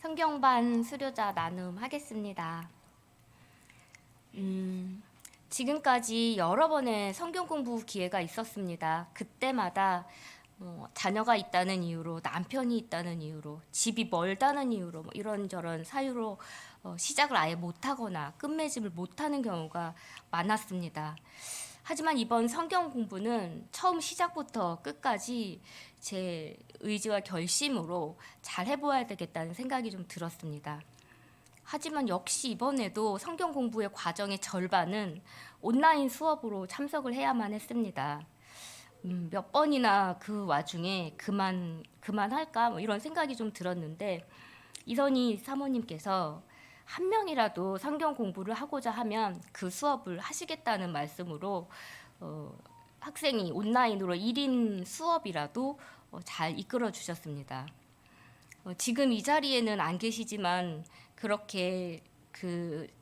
성경반 수료자 나눔 하겠습니다. 지금까지 여러 번의 성경 공부 기회가 있었습니다. 그때마다 자녀가 있다는 이유로, 남편이 있다는 이유로, 집이 멀다는 이유로 이런저런 사유로 시작을 아예 못하거나 끝맺음을 못하는 경우가 많았습니다. 하지만 이번 성경 공부는 처음 시작부터 끝까지 제 의지와 결심으로 잘 해보아야 되겠다는 생각이 좀 들었습니다. 하지만 역시 이번에도 성경 공부의 과정의 절반은 온라인 수업으로 참석을 해야만 했습니다. 몇 번이나 그 와중에 그만할까 이런 생각이 좀 들었는데, 이선희 사모님께서 한 명이라도 성경 공부를 하고자 하면 그 수업을 하시겠다는 말씀으로 학생이 온라인으로 1인 수업이라도 잘 이끌어 주셨습니다. 지금 이 자리에는 안 계시지만 그렇게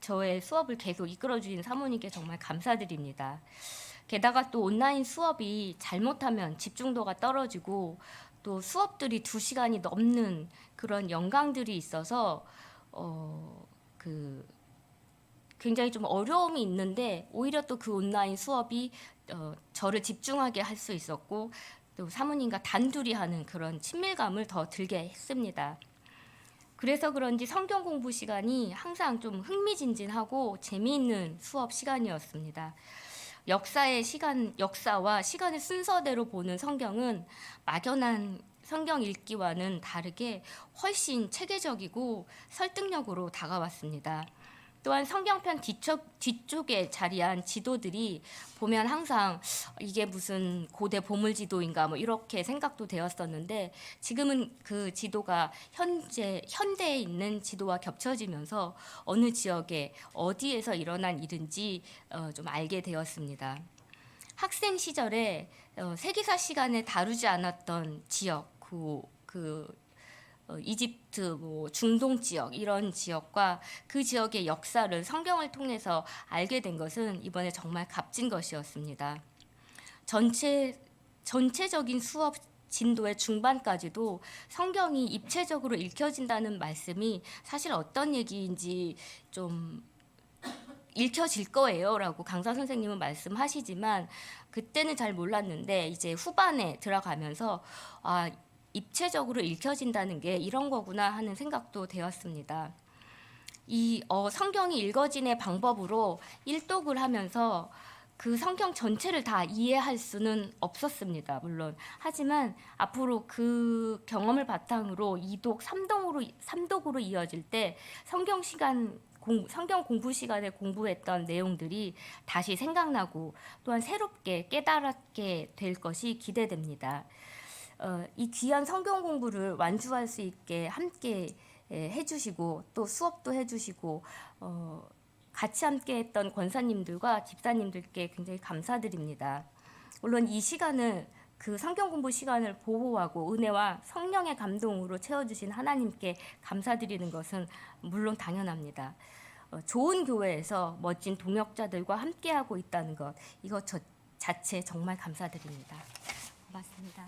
저의 수업을 계속 이끌어 주신 사모님께 정말 감사드립니다. 게다가 또 온라인 수업이 잘못하면 집중도가 떨어지고 또 수업들이 2시간이 넘는 그런 연강들이 있어서 굉장히 좀 어려움이 있는데, 오히려 또 그 온라인 수업이 저를 집중하게 할 수 있었고 또 사모님과 단둘이 하는 그런 친밀감을 더 들게 했습니다. 그래서 그런지 성경 공부 시간이 항상 좀 흥미진진하고 재미있는 수업 시간이었습니다. 역사와 시간의 순서대로 보는 성경은 막연한 성경 읽기와는 다르게 훨씬 체계적이고 설득력으로 다가왔습니다. 또한 성경편 뒤쪽에 자리한 지도들이 보면 항상 이게 무슨 고대 보물지도인가 이렇게 생각도 되었었는데, 지금은 그 지도가 현대에 있는 지도와 겹쳐지면서 어느 지역에 어디에서 일어난 일인지 좀 알게 되었습니다. 학생 시절에 세계사 시간에 다루지 않았던 지역, 이집트, 중동 지역, 이런 지역과 그 지역의 역사를 성경을 통해서 알게 된 것은 이번에 정말 값진 것이었습니다. 전체적인 수업 진도의 중반까지도 성경이 입체적으로 읽혀진다는 말씀이 사실 어떤 얘기인지 좀 읽혀질 거예요 라고 강사 선생님은 말씀하시지만, 그때는 잘 몰랐는데 이제 후반에 들어가면서 입체적으로 읽혀진다는 게 이런 거구나 하는 생각도 되었습니다. 성경이 읽어지는 방법으로 일독을 하면서 그 성경 전체를 다 이해할 수는 없었습니다. 물론. 하지만 앞으로 그 경험을 바탕으로 2독, 3독으로 이어질 때 성경 공부 시간에 공부했던 내용들이 다시 생각나고 또한 새롭게 깨달게 될 것이 기대됩니다. 이 귀한 성경 공부를 완주할 수 있게 함께 해주시고 또 수업도 해주시고 같이 함께 했던 권사님들과 집사님들께 굉장히 감사드립니다. 물론 이 시간을, 그 성경 공부 시간을 보호하고 은혜와 성령의 감동으로 채워주신 하나님께 감사드리는 것은 물론 당연합니다. 좋은 교회에서 멋진 동역자들과 함께하고 있다는 것, 이것 자체 정말 감사드립니다. 고맙습니다.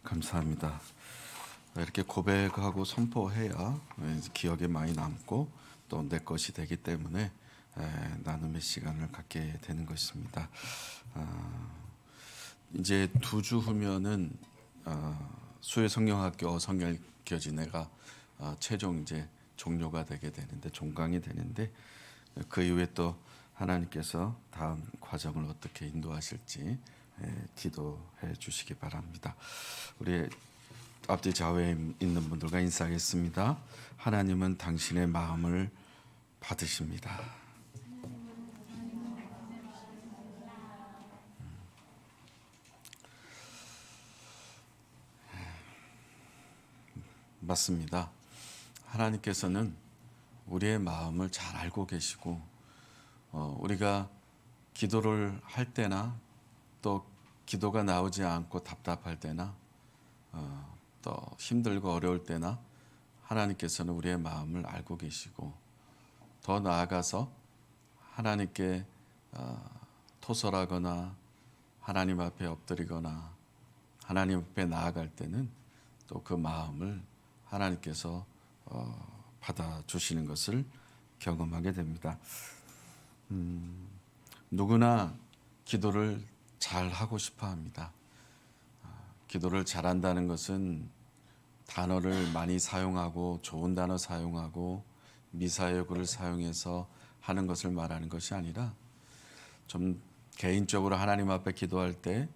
감사합니다. 이렇게 고백하고 선포해야 기억에 많이 남고 또 내 것이 되기 때문에 나눔의 시간을 갖게 되는 것입니다. 이제 2주 후면은 수요 성령학교 어성결교진회가 최종 이제 종료가 되게 되는데, 종강이 되는데, 그 이후에 또 하나님께서 다음 과정을 어떻게 인도하실지 기도해 주시기 바랍니다. 우리 앞뒤 좌우에 있는 분들과 인사하겠습니다. 하나님은 당신의 마음을 받으십니다. 맞습니다. 하나님께서는 우리의 마음을 잘 알고 계시고, 우리가 기도를 할 때나 또 기도가 나오지 않고 답답할 때나 또 힘들고 어려울 때나 하나님께서는 우리의 마음을 알고 계시고 더 나아가서 하나님께 토설하거나 하나님 앞에 엎드리거나 하나님 앞에 나아갈 때는 또 그 마음을 하나님께서 받아주시는 것을 경험하게 됩니다. 누구나 기도를 잘 하고 싶어 합니다. 기도를 잘한다는 것은 단어를 많이 사용하고 좋은 단어 사용하고 미사여구를 사용해서 하는 것을 말하는 것이 아니라 좀 개인적으로 하나님 앞에 기도할 때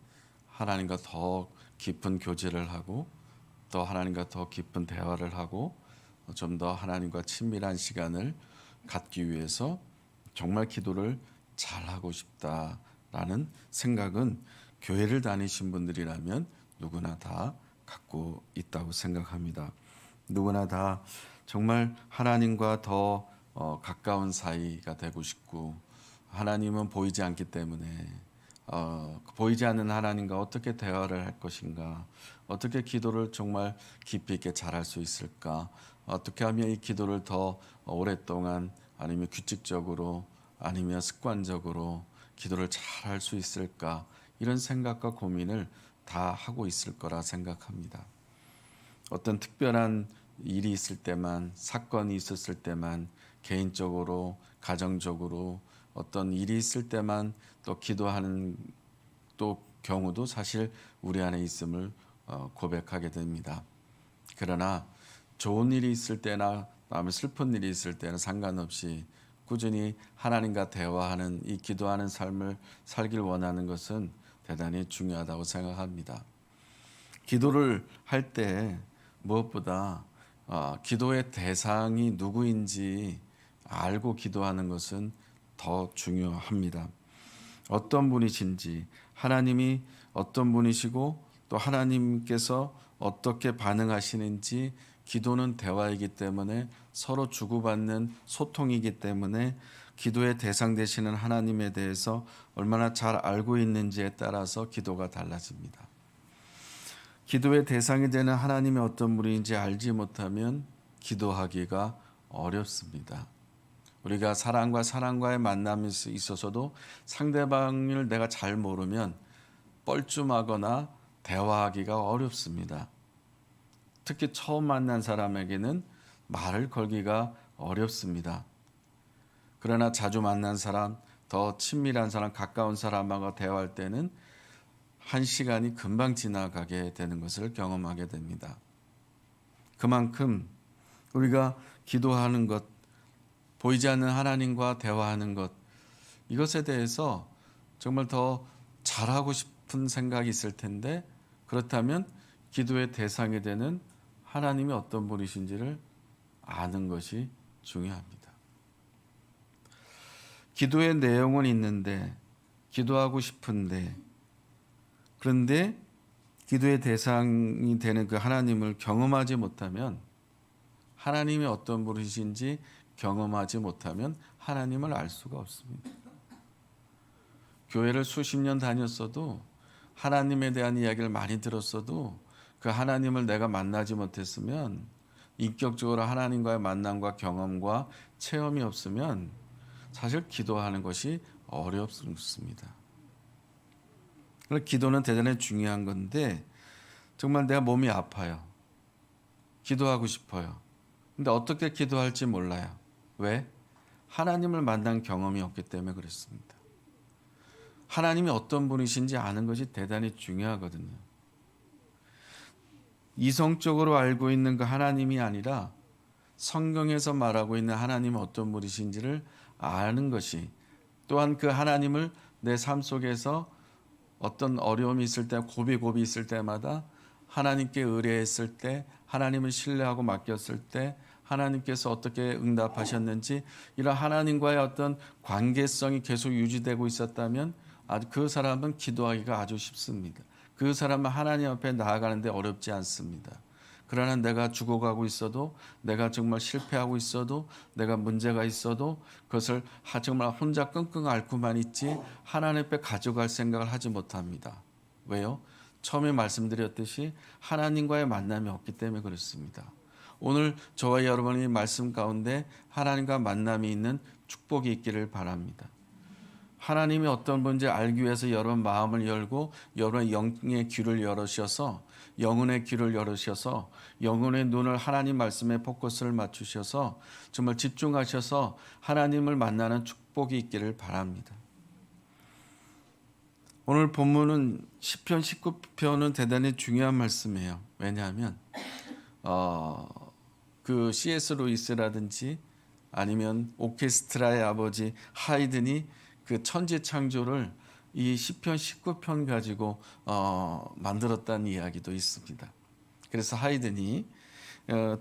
하나님과 더 깊은 교제를 하고 또 하나님과 더 깊은 대화를 하고 좀 더 하나님과 친밀한 시간을 갖기 위해서 정말 기도를 잘하고 싶다라는 생각은 교회를 다니신 분들이라면 누구나 다 갖고 있다고 생각합니다. 누구나 다 정말 하나님과 더 가까운 사이가 되고 싶고 하나님은 보이지 않기 때문에 보이지 않는 하나님과 어떻게 대화를 할 것인가, 어떻게 기도를 정말 깊이 있게 잘할 수 있을까, 어떻게 하면 이 기도를 더 오랫동안 아니면 규칙적으로 아니면 습관적으로 기도를 잘 할 수 있을까, 이런 생각과 고민을 다 하고 있을 거라 생각합니다. 어떤 특별한 일이 있을 때만, 사건이 있었을 때만, 개인적으로 가정적으로 어떤 일이 있을 때만 또 기도하는 또 경우도 사실 우리 안에 있음을 고백하게 됩니다. 그러나 좋은 일이 있을 때나 마음에 슬픈 일이 있을 때는 상관없이 꾸준히 하나님과 대화하는 이 기도하는 삶을 살길 원하는 것은 대단히 중요하다고 생각합니다. 기도를 할 때 무엇보다 기도의 대상이 누구인지 알고 기도하는 것은 더 중요합니다. 어떤 분이신지, 하나님이 어떤 분이시고 또 하나님께서 어떻게 반응하시는지, 기도는 대화이기 때문에 서로 주고받는 소통이기 때문에 기도의 대상 되시는 하나님에 대해서 얼마나 잘 알고 있는지에 따라서 기도가 달라집니다. 기도의 대상이 되는 하나님이 어떤 분인지 알지 못하면 기도하기가 어렵습니다. 우리가 사람과의 만남이 있어서도 상대방을 내가 잘 모르면 뻘쭘하거나 대화하기가 어렵습니다. 특히 처음 만난 사람에게는 말을 걸기가 어렵습니다. 그러나 자주 만난 사람, 더 친밀한 사람, 가까운 사람하고 대화할 때는 한 시간이 금방 지나가게 되는 것을 경험하게 됩니다. 그만큼 우리가 기도하는 것, 보이지 않는 하나님과 대화하는 것, 이것에 대해서 정말 더 잘하고 싶은 생각이 있을 텐데, 그렇다면 기도의 대상이 되는 하나님이 어떤 분이신지를 아는 것이 중요합니다. 기도의 내용은 있는데, 기도하고 싶은데, 그런데 기도의 대상이 되는 그 하나님을 경험하지 못하면, 하나님이 어떤 분이신지 경험하지 못하면 하나님을 알 수가 없습니다. 교회를 수십 년 다녔어도 하나님에 대한 이야기를 많이 들었어도 그 하나님을 내가 만나지 못했으면, 인격적으로 하나님과의 만남과 경험과 체험이 없으면 사실 기도하는 것이 어렵습니다. 그래서 기도는 대단히 중요한 건데, 정말 내가 몸이 아파요. 기도하고 싶어요. 근데 어떻게 기도할지 몰라요. 왜? 하나님을 만난 경험이 없기 때문에 그렇습니다. 하나님이 어떤 분이신지 아는 것이 대단히 중요하거든요. 이성적으로 알고 있는 그 하나님이 아니라 성경에서 말하고 있는 하나님은 어떤 분이신지를 아는 것이, 또한 그 하나님을 내 삶 속에서 어떤 어려움이 있을 때, 고비 있을 때마다 하나님께 의뢰했을 때, 하나님을 신뢰하고 맡겼을 때 하나님께서 어떻게 응답하셨는지, 이런 하나님과의 어떤 관계성이 계속 유지되고 있었다면 그 사람은 기도하기가 아주 쉽습니다. 그 사람은 하나님 앞에 나아가는데 어렵지 않습니다. 그러나 내가 죽어가고 있어도, 내가 정말 실패하고 있어도, 내가 문제가 있어도 그것을 정말 혼자 끙끙 앓고만 있지 하나님 앞에 가져갈 생각을 하지 못합니다. 왜요? 처음에 말씀드렸듯이 하나님과의 만남이 없기 때문에 그렇습니다. 오늘 저와 여러분의 말씀 가운데 하나님과 만남이 있는 축복이 있기를 바랍니다. 하나님이 어떤 분인지 알기 위해서 여러분 마음을 열고 여러분의 영의 귀를 열으셔서 영혼의 귀를 열으셔서 영혼의 눈을 하나님 말씀에 포커스를 맞추셔서 정말 집중하셔서 하나님을 만나는 축복이 있기를 바랍니다. 오늘 본문은 시편 19편은 대단히 중요한 말씀이에요. 왜냐하면 그 C.S. 루이스라든지 아니면 오케스트라의 아버지 하이든이 그 천지 창조를 이 시편 19편 가지고 만들었다는 이야기도 있습니다. 그래서 하이든이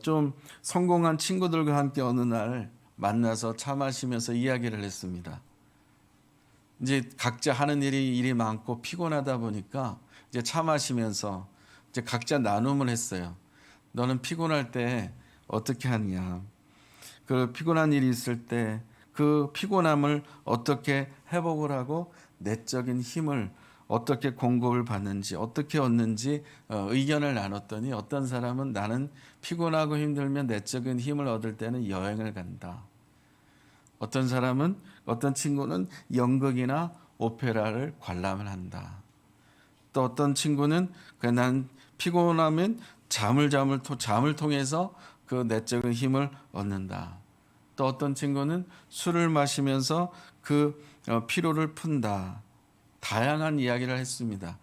좀 성공한 친구들과 함께 어느 날 만나서 차 마시면서 이야기를 했습니다. 이제 각자 하는 일이 많고 피곤하다 보니까 이제 차 마시면서 이제 각자 나눔을 했어요. 너는 피곤할 때 어떻게 하느냐? 그 피곤한 일이 있을 때 그 피곤함을 어떻게 회복을 하고 내적인 힘을 어떻게 공급을 받는지 어떻게 얻는지 의견을 나눴더니 어떤 사람은 나는 피곤하고 힘들면 내적인 힘을 얻을 때는 여행을 간다. 어떤 사람은 어떤 친구는 연극이나 오페라를 관람을 한다. 또 어떤 친구는 난 피곤하면 잠을 통해서 그 내적인 힘을 얻는다. 또 어떤 친구는 술을 마시면서 그 피로를 푼다. 다양한 이야기를 했습니다.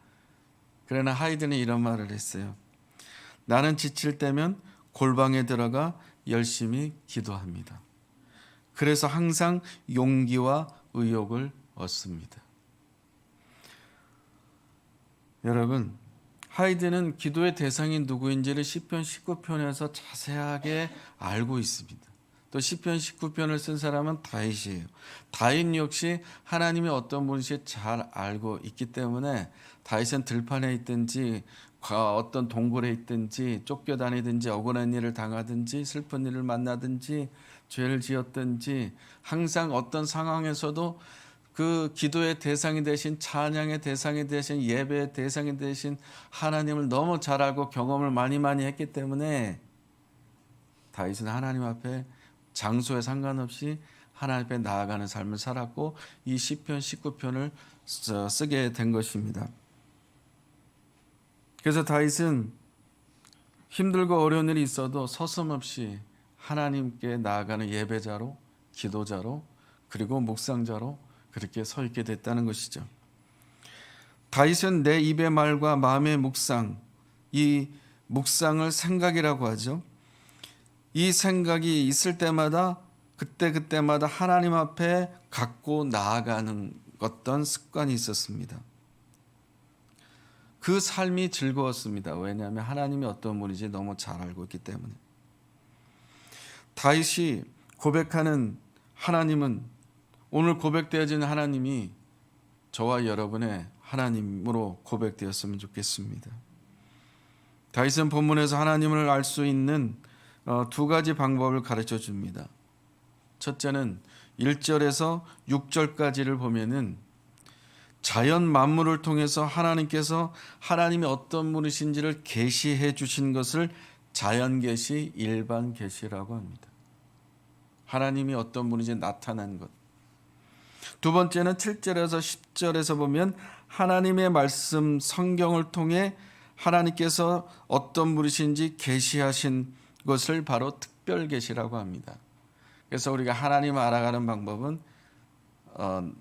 그러나 하이든은 이런 말을 했어요. 나는 지칠 때면 골방에 들어가 열심히 기도합니다. 그래서 항상 용기와 의욕을 얻습니다. 여러분, 하이든은 기도의 대상이 누구인지를 시편 19편에서 자세하게 알고 있습니다. 또 시편 19편을 쓴 사람은 다윗이에요. 다윗 역시 하나님이 어떤 분인지 잘 알고 있기 때문에 다윗은 들판에 있든지 어떤 동굴에 있든지 쫓겨다니든지 억울한 일을 당하든지 슬픈 일을 만나든지 죄를 지었든지 항상 어떤 상황에서도 그 기도의 대상이 되신 찬양의 대상이 되신 예배의 대상이 되신 하나님을 너무 잘 알고 경험을 많이 했기 때문에 다윗은 하나님 앞에 장소에 상관없이 하나님 앞에 나아가는 삶을 살았고 이 시편 19편을 쓰게 된 것입니다. 그래서 다윗은 힘들고 어려운 일이 있어도 서슴없이 하나님께 나아가는 예배자로 기도자로 그리고 묵상자로 그렇게 서 있게 됐다는 것이죠. 다윗은 내 입의 말과 마음의 묵상, 이 묵상을 생각이라고 하죠. 이 생각이 있을 때마다 그때마다 하나님 앞에 갖고 나아가는 어떤 습관이 있었습니다. 그 삶이 즐거웠습니다. 왜냐하면 하나님이 어떤 분인지 너무 잘 알고 있기 때문에. 다윗이 고백하는 하나님은 오늘 고백되어지는 하나님이 저와 여러분의 하나님으로 고백되었으면 좋겠습니다. 다윗은 본문에서 하나님을 알 수 있는 두 가지 방법을 가르쳐 줍니다. 첫째는 1절에서 6절까지를 보면은 자연 만물을 통해서 하나님께서 하나님이 어떤 분이신지를 계시해 주신 것을 자연 계시, 일반 계시라고 합니다. 하나님이 어떤 분인지 나타난 것. 두 번째는 7절에서 10절에서 보면 하나님의 말씀 성경을 통해 하나님께서 어떤 분이신지 계시하신 것을 바로 특별 계시라고 합니다. 그래서 우리가 하나님을 알아가는 방법은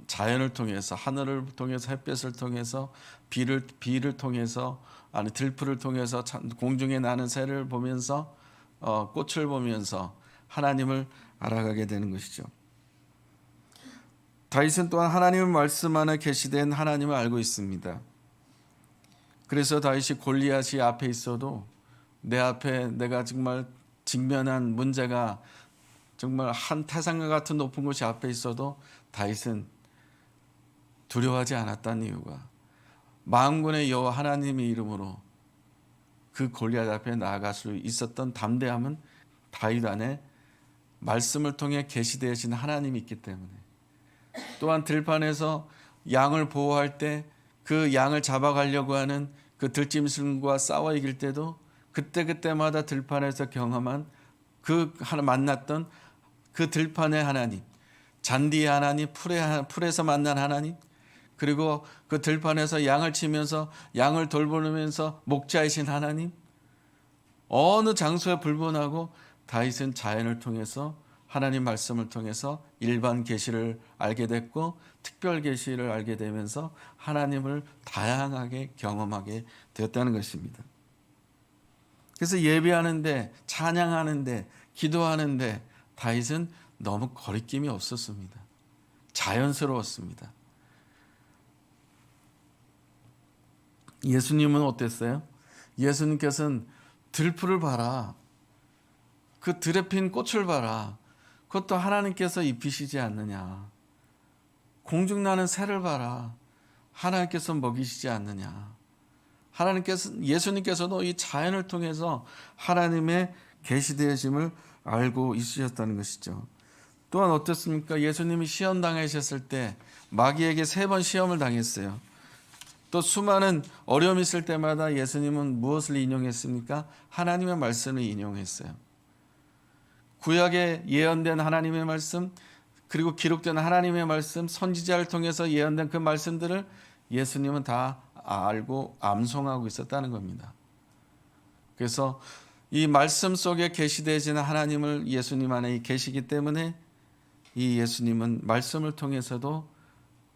자연을 통해서 하늘을 통해서 햇볕을 통해서 비를 통해서 아니 들풀을 통해서 공중에 나는 새를 보면서 꽃을 보면서 하나님을 알아가게 되는 것이죠. 다윗은 또한 하나님의 말씀 안에 계시된 하나님을 알고 있습니다. 그래서 다윗이 골리앗이 앞에 있어도 내 앞에 내가 정말 직면한 문제가 정말 한 태산과 같은 높은 곳이 앞에 있어도 다윗은 두려워하지 않았다는 이유가 만군의 여호와 하나님의 이름으로 그 골리앗 앞에 나아갈 수 있었던 담대함은 다윗 안에 말씀을 통해 계시되신 하나님이 있기 때문에 또한 들판에서 양을 보호할 때 그 양을 잡아가려고 하는 그 들짐승과 싸워 이길 때도 그때마다 들판에서 경험한 만났던 그 들판의 하나님, 잔디의 하나님, 풀에서 만난 하나님, 그리고 그 들판에서 양을 치면서 양을 돌보면서 목자이신 하나님, 어느 장소에 불문하고 다윗은 자연을 통해서 하나님 말씀을 통해서 일반 계시를 알게 됐고 특별 계시를 알게 되면서 하나님을 다양하게 경험하게 되었다는 것입니다. 그래서 예배하는데, 찬양하는데, 기도하는데 다윗은 너무 거리낌이 없었습니다. 자연스러웠습니다. 예수님은 어땠어요? 예수님께서는 들풀을 봐라. 그 들에 핀 꽃을 봐라. 그것도 하나님께서 입히시지 않느냐. 공중나는 새를 봐라. 하나님께서 먹이시지 않느냐. 예수님께서도 이 자연을 통해서 하나님의 계시되심을 알고 있으셨다는 것이죠. 또한 어떻습니까? 예수님이 시험 당하셨을 때 마귀에게 3번 시험을 당했어요. 또 수많은 어려움이 있을 때마다 예수님은 무엇을 인용했습니까? 하나님의 말씀을 인용했어요. 구약에 예언된 하나님의 말씀, 그리고 기록된 하나님의 말씀, 선지자를 통해서 예언된 그 말씀들을 예수님은 다 알고 암송하고 있었다는 겁니다. 그래서 이 말씀 속에 계시되어지는 하나님을 예수님 안에 계시기 때문에 이 예수님은 말씀을 통해서도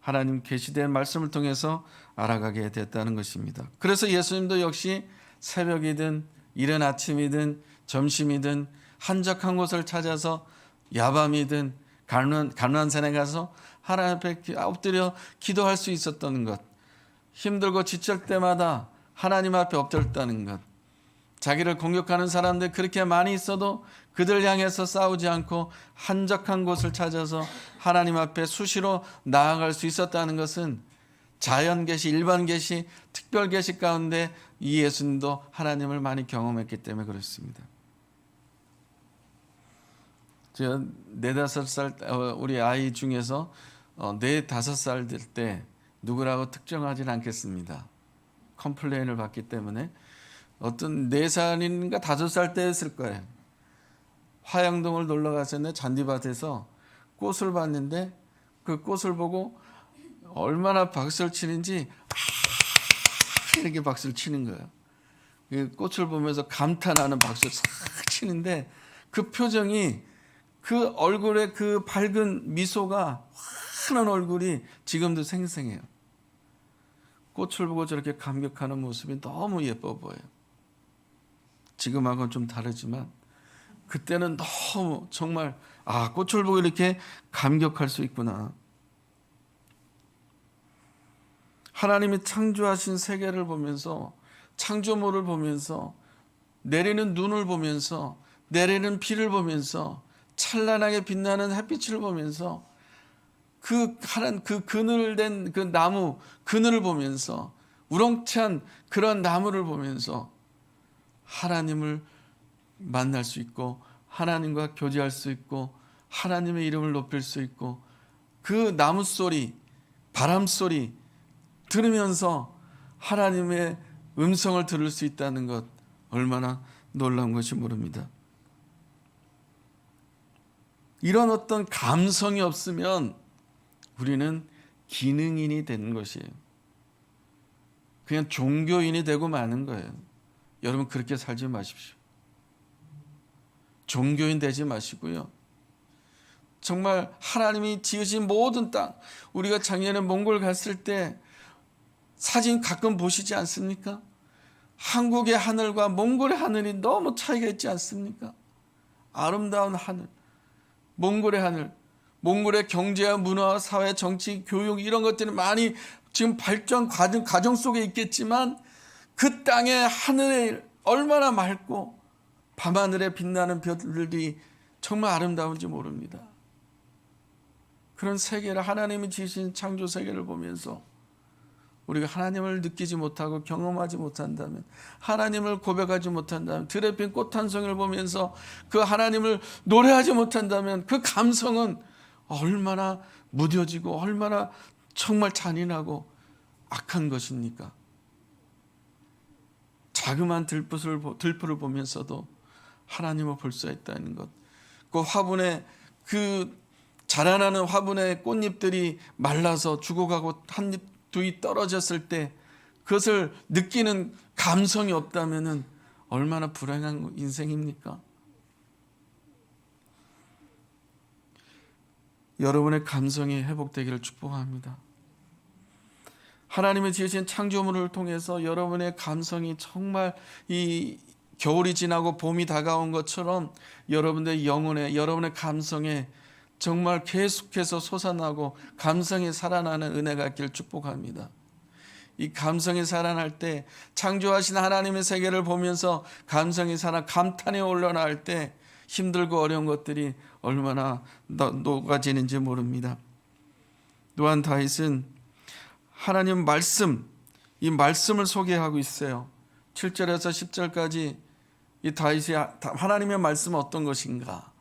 하나님 계시된 말씀을 통해서 알아가게 됐다는 것입니다. 그래서 예수님도 역시 새벽이든 이른 아침이든 점심이든 한적한 곳을 찾아서 야밤이든 감난산에 가서 하나님 앞에 엎드려 기도할 수 있었던 것, 힘들고 지칠 때마다 하나님 앞에 엎드렸다는 것, 자기를 공격하는 사람들 그렇게 많이 있어도 그들 향해서 싸우지 않고 한적한 곳을 찾아서 하나님 앞에 수시로 나아갈 수 있었다는 것은 자연 계시, 일반 계시, 특별 계시 가운데 이 예수님도 하나님을 많이 경험했기 때문에 그렇습니다. 제가 4-5살 우리 아이 중에서 4-5살 될 때 누구라고 특정하지는 않겠습니다. 컴플레인을 받기 때문에 어떤 4살인가 5살 때였을 거예요. 화양동을 놀러 갔었는데 잔디밭에서 꽃을 봤는데 그 꽃을 보고 얼마나 박수를 치는지 이렇게 박수를 치는 거예요. 그 꽃을 보면서 감탄하는 박수를 싹 치는데 그 표정이, 그 얼굴에 그 밝은 미소가, 환한 얼굴이 지금도 생생해요. 꽃을 보고 저렇게 감격하는 모습이 너무 예뻐 보여요. 지금하고는 좀 다르지만 그때는 너무 정말 꽃을 보고 이렇게 감격할 수 있구나. 하나님이 창조하신 세계를 보면서, 창조물을 보면서, 내리는 눈을 보면서, 내리는 비를 보면서, 찬란하게 빛나는 햇빛을 보면서, 그 그늘된 그 나무 그늘을 보면서, 우렁찬 그런 나무를 보면서 하나님을 만날 수 있고 하나님과 교제할 수 있고 하나님의 이름을 높일 수 있고 그 나무 소리, 바람 소리 들으면서 하나님의 음성을 들을 수 있다는 것, 얼마나 놀라운 것이 모릅니다. 이런 어떤 감성이 없으면 우리는 기능인이 되는 것이에요. 그냥 종교인이 되고 마는 거예요. 여러분 그렇게 살지 마십시오. 종교인 되지 마시고요. 정말 하나님이 지으신 모든 땅, 우리가 작년에 몽골 갔을 때 사진 가끔 보시지 않습니까? 한국의 하늘과 몽골의 하늘이 너무 차이가 있지 않습니까? 아름다운 하늘, 몽골의 하늘, 몽골의 경제와 문화, 사회, 정치, 교육 이런 것들이 많이 지금 발전 과정 속에 있겠지만 그 땅의 하늘에 얼마나 맑고 밤하늘에 빛나는 별들이 정말 아름다운지 모릅니다. 그런 세계를, 하나님이 지으신 창조 세계를 보면서 우리가 하나님을 느끼지 못하고 경험하지 못한다면, 하나님을 고백하지 못한다면, 들에 핀 꽃 한 송이를 보면서 그 하나님을 노래하지 못한다면 그 감성은 얼마나 무뎌지고 얼마나 정말 잔인하고 악한 것입니까? 자그마한 들풀을 보면서도 하나님을 볼 수 있다는 것. 그 화분에 그 자라나는 화분의 꽃잎들이 말라서 죽어가고 한 잎 두 잎 떨어졌을 때 그것을 느끼는 감성이 없다면은 얼마나 불행한 인생입니까? 여러분의 감성이 회복되기를 축복합니다. 하나님의 지으신 창조물을 통해서 여러분의 감성이 정말 이 겨울이 지나고 봄이 다가온 것처럼 여러분의 영혼에, 여러분의 감성에 정말 계속해서 솟아나고 감성이 살아나는 은혜가 있기를 축복합니다. 이 감성이 살아날 때 창조하신 하나님의 세계를 보면서 감성이 살아 감탄이 올라날 때 힘들고 어려운 것들이 얼마나 녹아지는지 모릅니다. 또한 다윗은 하나님 말씀, 이 말씀을 소개하고 있어요. 7절에서 10절까지 이 다윗이 하나님의 말씀은 어떤 것인가?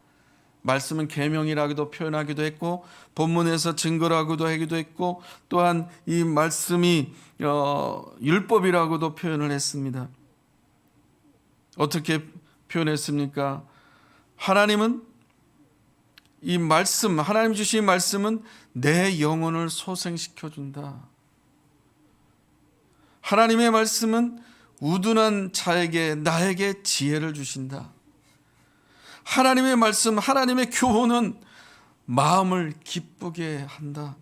말씀은 계명이라고도 표현하기도 했고 본문에서 증거라고도 하기도 했고 또한 이 말씀이 율법이라고도 표현을 했습니다. 어떻게 표현했습니까? 하나님은 이 말씀, 하나님 주신 말씀은 내 영혼을 소생시켜준다. 하나님의 말씀은 우둔한 자에게 나에게 지혜를 주신다. 하나님의 말씀, 하나님의 교훈은 마음을 기쁘게 한다.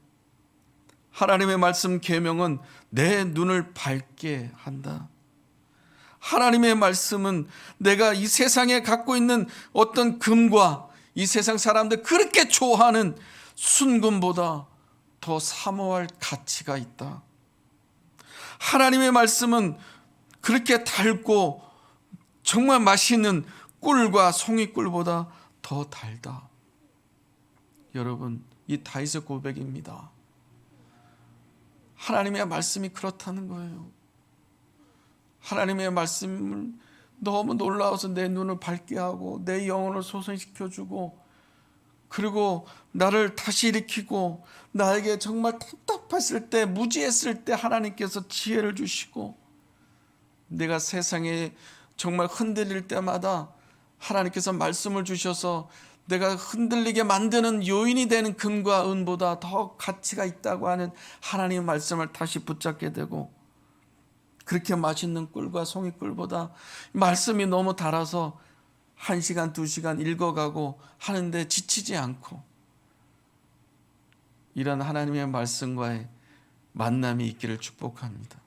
하나님의 말씀 계명은 내 눈을 밝게 한다. 하나님의 말씀은 내가 이 세상에 갖고 있는 어떤 금과 이 세상 사람들 그렇게 좋아하는 순금보다 더 사모할 가치가 있다. 하나님의 말씀은 그렇게 달고 정말 맛있는 꿀과 송이꿀보다 더 달다. 여러분, 이 다윗의 고백입니다. 하나님의 말씀이 그렇다는 거예요. 하나님의 말씀을 너무 놀라워서 내 눈을 밝게 하고 내 영혼을 소생시켜주고 그리고 나를 다시 일으키고 나에게 정말 답답했을 때 무지했을 때 하나님께서 지혜를 주시고 내가 세상에 정말 흔들릴 때마다 하나님께서 말씀을 주셔서 내가 흔들리게 만드는 요인이 되는 금과 은보다 더 가치가 있다고 하는 하나님의 말씀을 다시 붙잡게 되고 그렇게 맛있는 꿀과 송이꿀보다 말씀이 너무 달아서 1시간, 2시간 읽어가고 하는데 지치지 않고 이런 하나님의 말씀과의 만남이 있기를 축복합니다.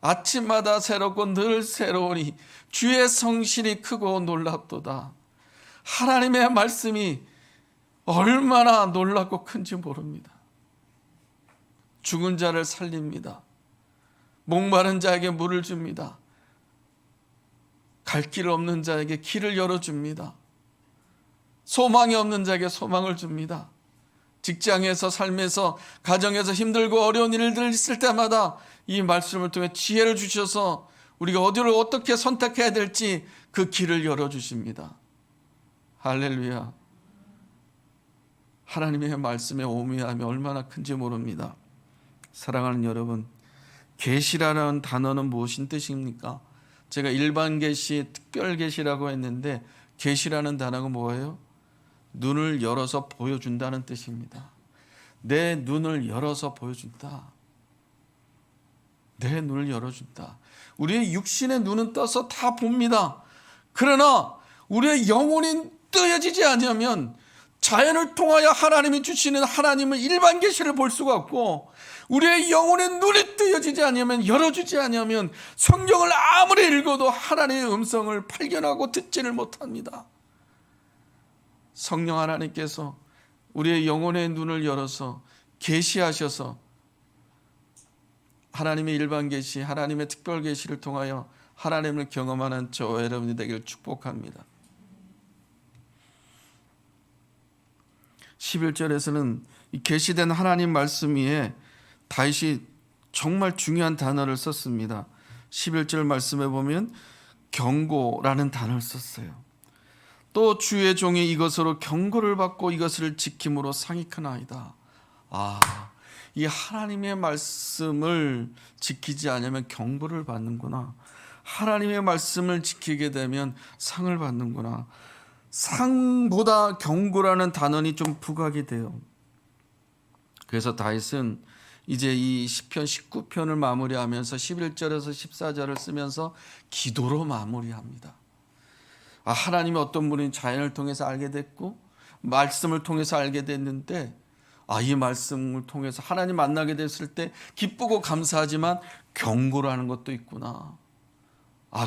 아침마다 새롭고 늘 새로우니 주의 성실이 크고 놀랍도다. 하나님의 말씀이 얼마나 놀랍고 큰지 모릅니다. 죽은 자를 살립니다. 목마른 자에게 물을 줍니다. 갈 길 없는 자에게 길을 열어줍니다. 소망이 없는 자에게 소망을 줍니다. 직장에서 삶에서 가정에서 힘들고 어려운 일들 있을 때마다 이 말씀을 통해 지혜를 주셔서 우리가 어디를 어떻게 선택해야 될지 그 길을 열어주십니다. 할렐루야. 하나님의 말씀의 오묘함이 얼마나 큰지 모릅니다. 사랑하는 여러분, 계시라는 단어는 무엇인 뜻입니까? 제가 일반 계시, 특별 계시라고 했는데 계시라는 단어가 뭐예요? 눈을 열어서 보여준다는 뜻입니다. 내 눈을 열어서 보여준다. 내 눈을 열어준다. 우리의 육신의 눈은 떠서 다 봅니다. 그러나 우리의 영혼이 뜨여지지 않으면 자연을 통하여 하나님이 주시는 하나님의 일반 계시를 볼 수가 없고 우리의 영혼의 눈이 뜨여지지 않으면 열어주지 않으면 성경을 아무리 읽어도 하나님의 음성을 발견하고 듣지를 못합니다. 성령 하나님께서 우리의 영혼의 눈을 열어서 계시하셔서 하나님의 일반 계시, 하나님의 특별 계시를 통하여 하나님을 경험하는 저와 여러분이 되기를 축복합니다. 11절에서는 이 계시된 하나님 말씀 위에 다윗이 정말 중요한 단어를 썼습니다. 11절 말씀에 보면 경고라는 단어를 썼어요. 또 주의 종이 이것으로 경고를 받고 이것을 지킴으로 상이 크나이다. 이 하나님의 말씀을 지키지 않으면 경고를 받는구나. 하나님의 말씀을 지키게 되면 상을 받는구나. 상보다 경고라는 단언이 좀 부각이 돼요. 그래서 다윗은 이제 이 시편 19편을 마무리하면서 11절에서 14절을 쓰면서 기도로 마무리합니다. 하나님이 어떤 분인 자연을 통해서 알게 됐고 말씀을 통해서 알게 됐는데 이 말씀을 통해서 하나님 만나게 됐을 때 기쁘고 감사하지만 경고라는 것도 있구나.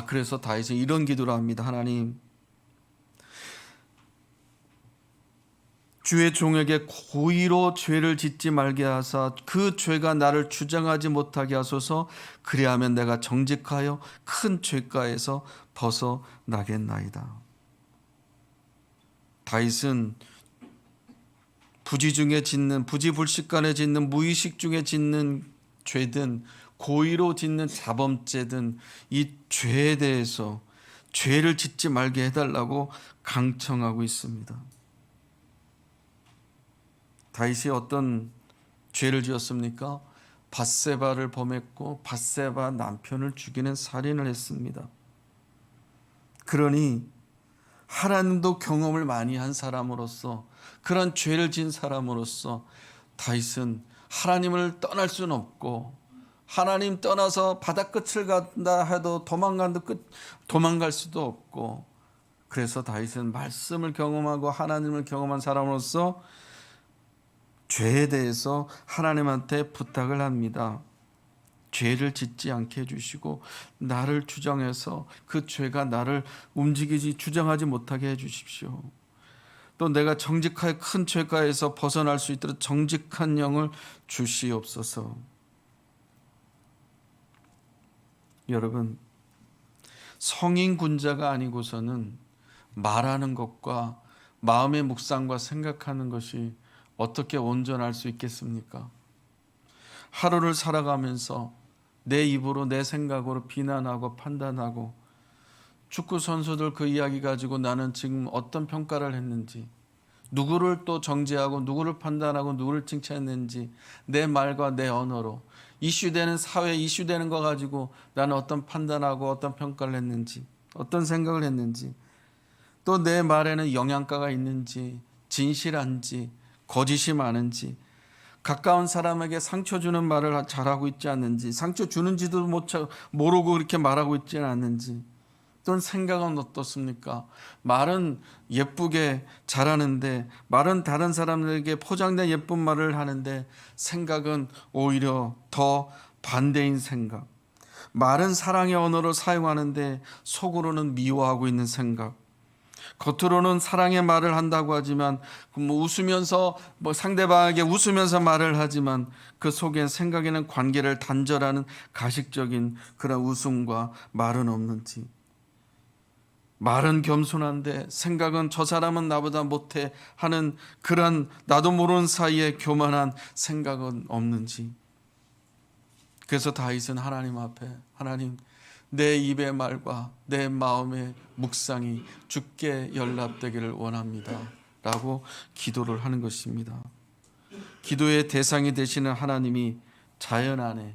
그래서 다윗은 이런 기도를 합니다. 하나님, 주의 종에게 고의로 죄를 짓지 말게 하사 그 죄가 나를 주장하지 못하게 하소서. 그리하면 내가 정직하여 큰 죄가에서 벗어나겠나이다. 다윗은 부지불식간에 짓는 무의식 중에 짓는 죄든 고의로 짓는 자범죄든 이 죄에 대해서 죄를 짓지 말게 해달라고 강청하고 있습니다. 다윗이 어떤 죄를 지었습니까? 밧세바를 범했고 밧세바 남편을 죽이는 살인을 했습니다. 그러니 하나님도 경험을 많이 한 사람으로서, 그런 죄를 지은 사람으로서 다윗은 하나님을 떠날 수는 없고, 하나님 떠나서 바다 끝을 간다 해도 도망갈 수도 없고, 그래서 다윗은 말씀을 경험하고 하나님을 경험한 사람으로서 죄에 대해서 하나님한테 부탁을 합니다. 죄를 짓지 않게 해주시고 나를 주장해서 그 죄가 나를 주장하지 못하게 해주십시오. 또 내가 정직하여 큰 죄가에서 벗어날 수 있도록 정직한 영을 주시옵소서. 여러분, 성인 군자가 아니고서는 말하는 것과 마음의 묵상과 생각하는 것이 어떻게 온전할 수 있겠습니까? 하루를 살아가면서 내 입으로 내 생각으로 비난하고 판단하고, 축구 선수들 그 이야기 가지고 나는 지금 어떤 평가를 했는지, 누구를 또 정죄하고 누구를 판단하고 누구를 칭찬했는지, 내 말과 내 언어로 이슈되는 사회 이슈되는 거 가지고 나는 어떤 판단하고 어떤 평가를 했는지, 어떤 생각을 했는지, 또 내 말에는 영양가가 있는지, 진실한지, 거짓이 많은지, 가까운 사람에게 상처 주는 말을 잘하고 있지 않는지, 상처 주는지도 모르고 그렇게 말하고 있지는 않는지, 또는 생각은 어떻습니까? 말은 예쁘게 잘하는데, 말은 다른 사람들에게 포장된 예쁜 말을 하는데 생각은 오히려 더 반대인 생각. 말은 사랑의 언어로 사용하는데 속으로는 미워하고 있는 생각. 겉으로는 사랑의 말을 한다고 하지만 웃으면서 상대방에게 웃으면서 말을 하지만 그 속엔 생각에는 관계를 단절하는 가식적인 그런 웃음과 말은 없는지. 말은 겸손한데 생각은 저 사람은 나보다 못해 하는 그런 나도 모르는 사이에 교만한 생각은 없는지. 그래서 다윗은 하나님 앞에, 하나님, 내 입의 말과 내 마음의 묵상이 주께 연락되기를 원합니다 라고 기도를 하는 것입니다. 기도의 대상이 되시는 하나님이 자연 안에,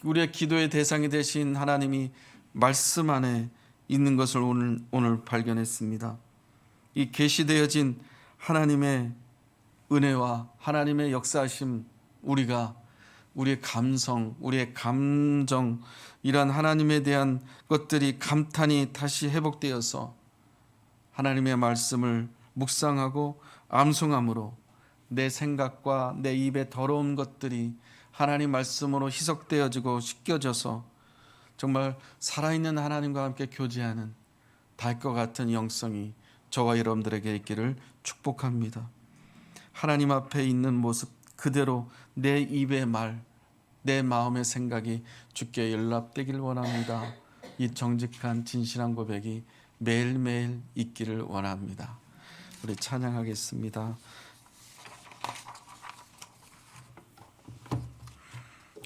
우리의 기도의 대상이 되신 하나님이 말씀 안에 있는 것을 오늘 발견했습니다. 이 계시되어진 하나님의 은혜와 하나님의 역사하심, 우리의 감성, 우리의 감정, 이런 하나님에 대한 것들이 감탄이 다시 회복되어서 하나님의 말씀을 묵상하고 암송함으로 내 생각과 내 입에 더러운 것들이 하나님 말씀으로 희석되어지고 씻겨져서 정말 살아있는 하나님과 함께 교제하는 달과 같은 영성이 저와 여러분들에게 있기를 축복합니다. 하나님 앞에 있는 모습 그대로 내 입의 말, 내 마음의 생각이 주께 연락되길 원합니다. 이 정직한 진실한 고백이 매일매일 있기를 원합니다. 우리 찬양하겠습니다.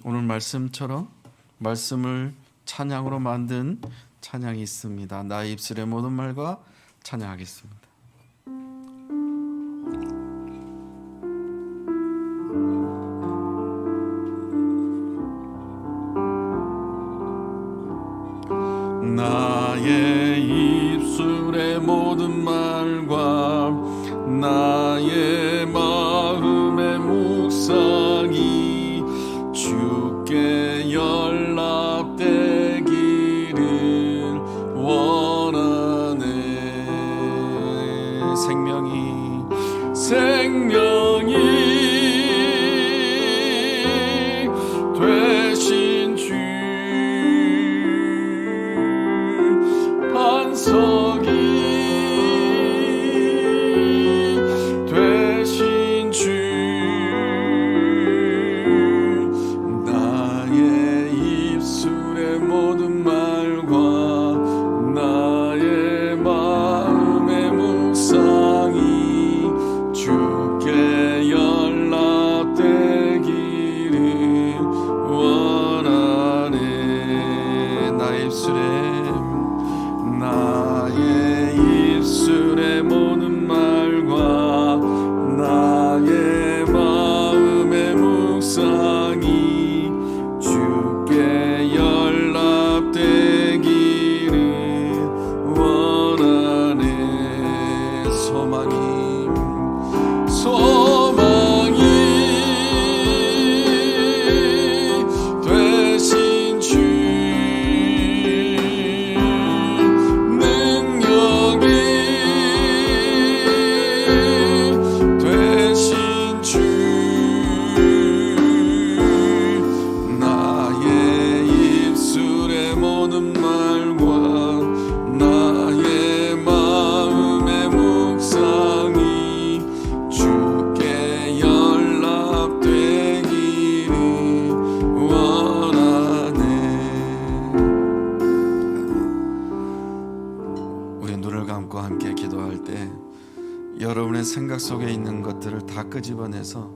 오늘 말씀처럼 말씀을 찬양으로 만든 찬양이 있습니다. 나의 입술의 모든 말과 찬양하겠습니다. 나의 마음의 묵상이 주께 연락되기를 원하네. 생명이 되신 주, 반석이 되신 주, 나의 입술의 모든 말과 나의 마음의 묵상이 주께 연락되기를 원하네. 나의 입술의 모든 말과 나의 마음의 묵상이 주께 연락되기를 원하네. 소망이 되신 주, 능력이 되신 주, 나의 입술의 모든 말과 나의 마음의 묵상이 주께 연락되기를 원하네. 우리 눈을 감고 함께 기도할 때 여러분의 생각 속에 있는 것들을 다 끄집어내서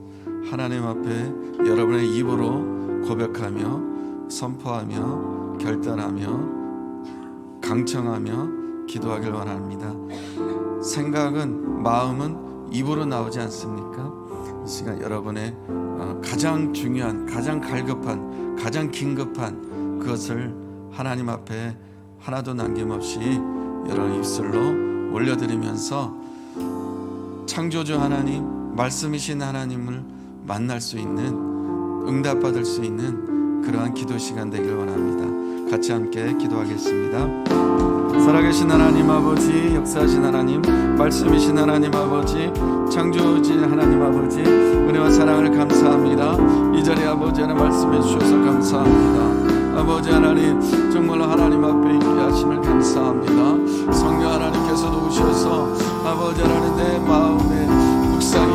하나님 앞에 여러분의 입으로 고백하며 선포하며 결단하며 강청하며 기도하길 원합니다. 생각은, 마음은 입으로 나오지 않습니까? 이 시간 여러분의 가장 중요한, 가장 갈급한, 가장 긴급한 그것을 하나님 앞에 하나도 남김없이 여러분 입술로 올려드리면서 창조주 하나님, 말씀이신 하나님을 만날 수 있는, 응답받을 수 있는 그러한 기도 시간 되길 원합니다. 같이 함께 기도하겠습니다. 살아계신 하나님 아버지, 역사하신 하나님, 말씀이신 하나님 아버지, 창조주신 하나님 아버지, 은혜와 사랑을 감사합니다. 이 자리에 아버지 하나님 말씀해 주셔서 감사합니다. 아버지 하나님, 정말로 하나님 앞에 있게 하심을 감사합니다. 성령 하나님께서도 오셔서 아버지 하나님, 내 마음의 묵상이,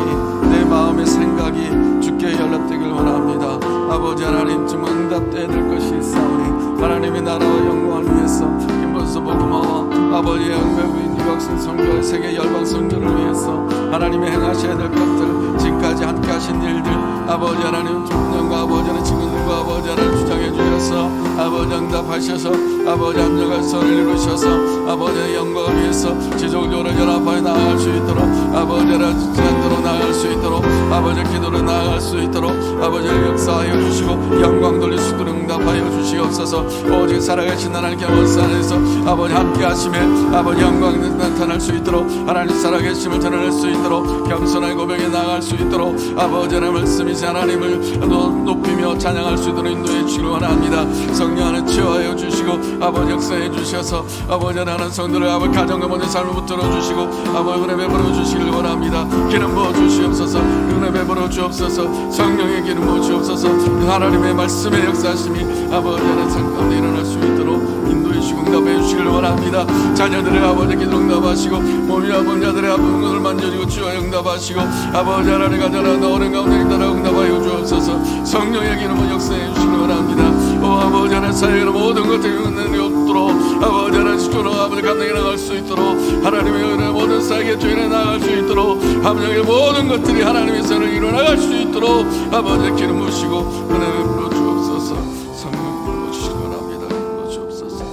내 마음의 생각이 주께 연락되길 원합니다. 아버지 하나님, 정말 응답되어야 될 것이 있사오니 하나님의 나라와 영광을 위해서 힘버서 복음화와 아버지의 외부인 유학생 선교와 세계 열방 선교를 위해서 하나님의 행하셔야 될 것들, 지금까지 함께 하신 일들, 아버지 하나님 청년과 아버지 하나님 친구들과 아버지 하나님 주장해 주셔서 아버지 응답하셔서 아버지 함정할 선을 이루셔서 아버지의 영광을 위해서 지속적으로 연합하여 나아갈 수 있도록 아버지 하나님 지난대로 나아갈 수 있도록 아버지 기도로 나아갈 수 있도록 아버지를 역사하여 주시고 영광 돌릴 수 있도록 응답하여 주시옵소서. 오직 살아계신 하나님께 원산에서 아버지 함께 하심에 아버지 영광이 나타날 수 있도록 하나님 살아계심을 전할 수 있도록 겸손한 고백에 나아갈 수 있도록 아버지 하나님 말씀이신 하나님을 높이며 찬양할 수 있도록 인도해 주시기 원합니다. 성령 하나님 치유하여 주시고 아버지 역사해 주셔서 아버지 하나님 성도를 아버지 가정과 모든 삶을 붙들어 주시고 아버지 은혜 베풀어 주시길 원합니다. 기름 부어 주시옵소서. 은혜 베풀어 주옵소서. 성령의 기름 부어 주옵소서. 하나님의 말씀의 역사하심이 아버지 하나님 삶 가운데 일어날 수 있도록 인도해 주시고 응답해 주시길 원합니다. 자녀들의 아버지 기도 응답하시고 몸이 아픈 자들의 아픈 것을 만져주고 치유하여 응답하시고 아버지 하나님 가정하는 어린 가운데 있다라 응답하여 주옵소서. 성령의 기름을 역사해 주시길 원합니다. 오 아버지 하나님 사회의 모든 것들이 은혜를 얻도록 아버지 하나님 주로 아버지 감당해 나갈 수 있도록 하나님의 은혜 모든 사역에 주인에 나갈 수 있도록 함정의 모든 것들이 하나님의 선을 이루어나갈 수 있도록 아버지 기름 부으시고 은혜를 베풀어 주옵소서. 성령 기름 주시기 원합니다. 기름 주옵소서.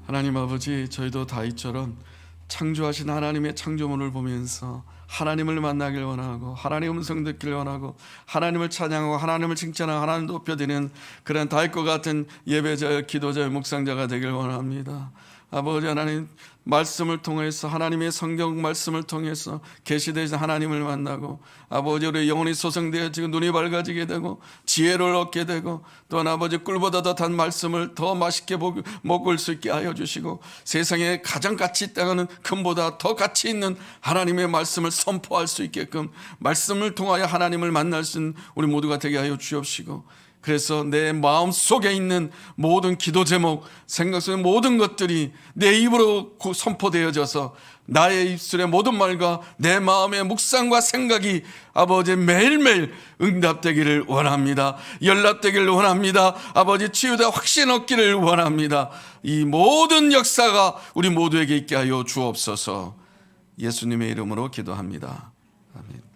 하나님 아버지, 저희도 다윗처럼 창조하신 하나님의 창조물을 보면서 하나님을 만나길 원하고 하나님의 음성 듣길 원하고 하나님을 찬양하고 하나님을 칭찬하고 하나님을 높여드리는 그런 다윗과 같은 예배자여 기도자여 묵상자가 되길 원합니다. 아버지 하나님, 말씀을 통해서, 하나님의 성경 말씀을 통해서 계시되신 하나님을 만나고, 아버지 우리 영혼이 소성되어지고 눈이 밝아지게 되고 지혜를 얻게 되고, 또한 아버지 꿀보다 더 단 말씀을 더 맛있게 먹을 수 있게 하여 주시고, 세상에 가장 가치 있다가는 금보다 더 가치 있는 하나님의 말씀을 선포할 수 있게끔 말씀을 통하여 하나님을 만날 수 있는 우리 모두가 되게 하여 주옵시고, 그래서 내 마음 속에 있는 모든 기도 제목, 생각 속의 모든 것들이 내 입으로 선포되어져서 나의 입술의 모든 말과 내 마음의 묵상과 생각이 아버지 매일매일 응답되기를 원합니다. 연락되기를 원합니다. 아버지 치유다 확신 얻기를 원합니다. 이 모든 역사가 우리 모두에게 있게 하여 주옵소서. 예수님의 이름으로 기도합니다. 아멘.